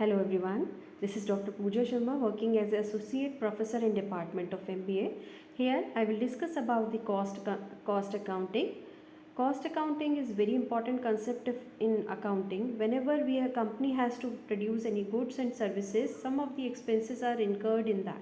Hello everyone, this is Dr. Pooja Sharma working as an Associate Professor in Department of MBA. Here I will discuss about the cost accounting. Cost accounting is very important concept in accounting. Whenever a company has to produce any goods and services, some of the expenses are incurred in that.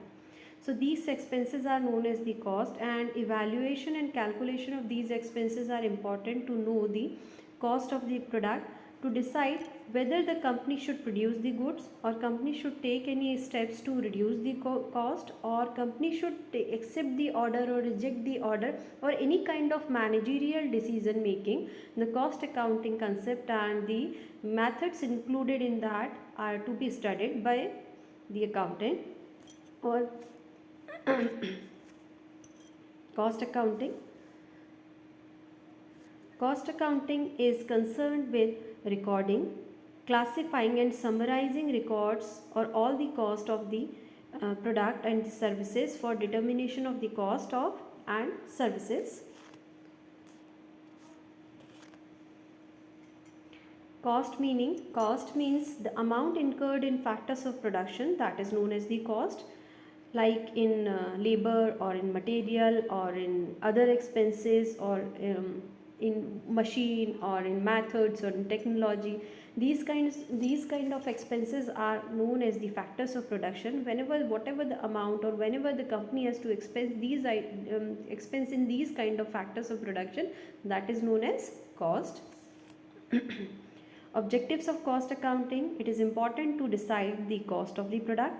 So these expenses are known as the cost, and evaluation and calculation of these expenses are important to know the cost of the product, to decide whether the company should produce the goods or company should take any steps to reduce the cost, or company should accept the order or reject the order, or any kind of managerial decision making. The cost accounting concept and the methods included in that are to be studied by the accountant. Or cost accounting is concerned with recording, classifying and summarizing records or all the cost of the product and the services for determination of the cost of and services. Cost means the amount incurred in factors of production, that is known as the cost, like in labor or in material or in other expenses, or in machine or in methods or in technology. These kind of expenses are known as the factors of production. Whatever the amount, or whenever the company has to expense in these kind of factors of production, that is known as cost. Objectives of cost accounting: it is important to decide the cost of the product,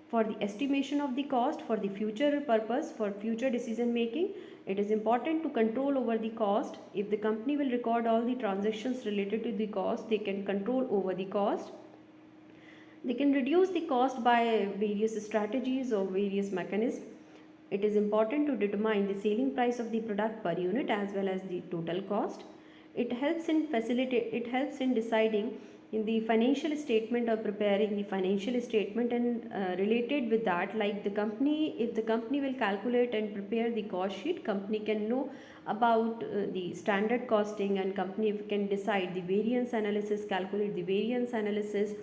for the estimation of the cost, for the future purpose, for future decision making. It is important to control over the cost. If the company will record all the transactions related to the cost, they can control over the cost. They can reduce the cost by various strategies or various mechanisms. It is important to determine the selling price of the product per unit as well as the total cost. It helps in deciding in the financial statement or preparing the financial statement, and related with that, like if the company will calculate and prepare the cost sheet, company can know about the standard costing, and company can decide the variance analysis, calculate the variance analysis,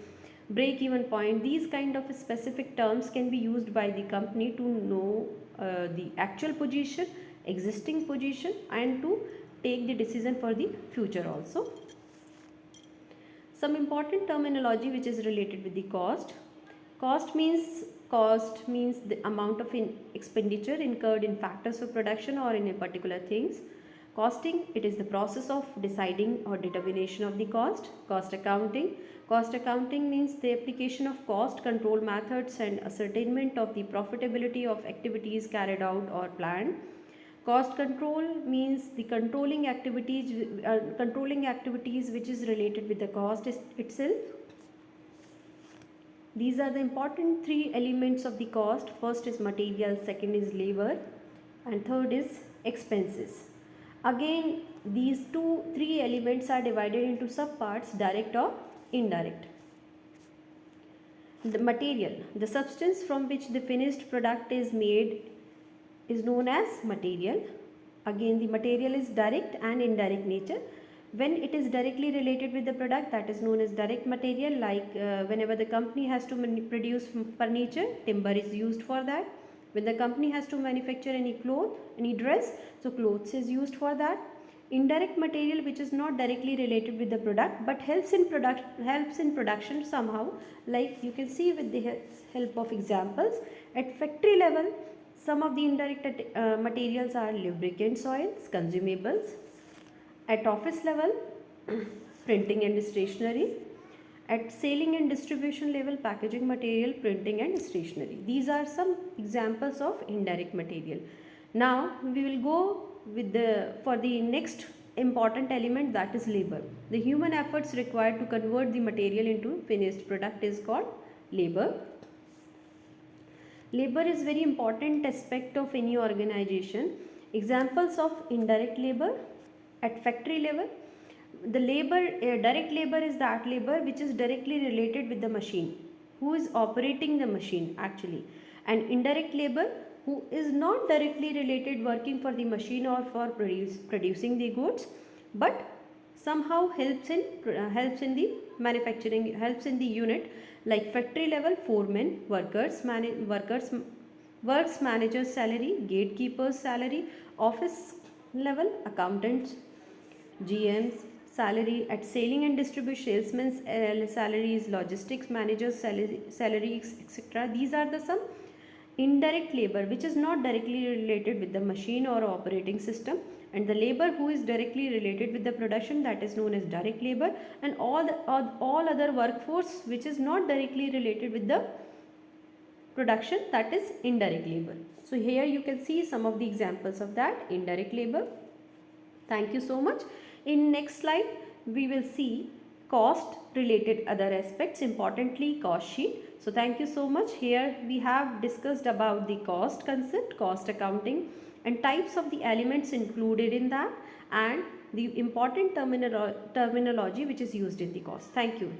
break even point. These kind of specific terms can be used by the company to know the actual position, existing position, and to take the decision for the future also. Some important terminology which is related with the cost. Cost means the amount of expenditure incurred in factors of production or in a particular things. Costing, it is the process of deciding or determination of the cost. Cost accounting means the application of cost control methods and ascertainment of the profitability of activities carried out or planned. Cost control means the controlling activities which is related with the cost itself. These are the important three elements of the cost. First is material, second is labor, and third is expenses. Again, these three elements are divided into subparts: direct or indirect. The material, the substance from which the finished product is made, is known as material. Again, the material is direct and indirect nature. When it is directly related with the product, that is known as direct material, like whenever the company has to produce furniture, timber is used for that. When the company has to manufacture any dress, so clothes is used for that. Indirect material, which is not directly related with the product but helps in production somehow, like you can see with the help of examples. At factory level, some of the indirect materials are lubricants, oils, consumables. At office level, printing and stationery. At selling and distribution level, packaging material, printing and stationery. These are some examples of indirect material. Now we will go with for the next important element, that is labor. The human efforts required to convert the material into finished product is called labor. Labor is very important aspect of any organization. Examples of indirect labor: at factory level, the direct labor is that labor which is directly related with the machine, who is operating the machine actually, and indirect labor, who is not directly related working for the machine or for producing the goods, but somehow helps in the manufacturing helps in the unit like factory level, foremen, works managers salary, gatekeepers salary, office level, accountants, GMs salary, at selling and distribution salesmen's salaries, logistics managers salaries, etc. These are the some indirect labor which is not directly related with the machine or operating system, and the labor who is directly related with the production, that is known as direct labor, and all other workforce which is not directly related with the production, that is indirect labor. So here you can see some of the examples of that indirect labor. Thank you so much. In next slide we will see cost related other aspects, importantly cost sheet. So thank you so much. Here we have discussed about the cost concept, cost accounting, and types of the elements included in that, and the important terminology which is used in the cost. Thank you.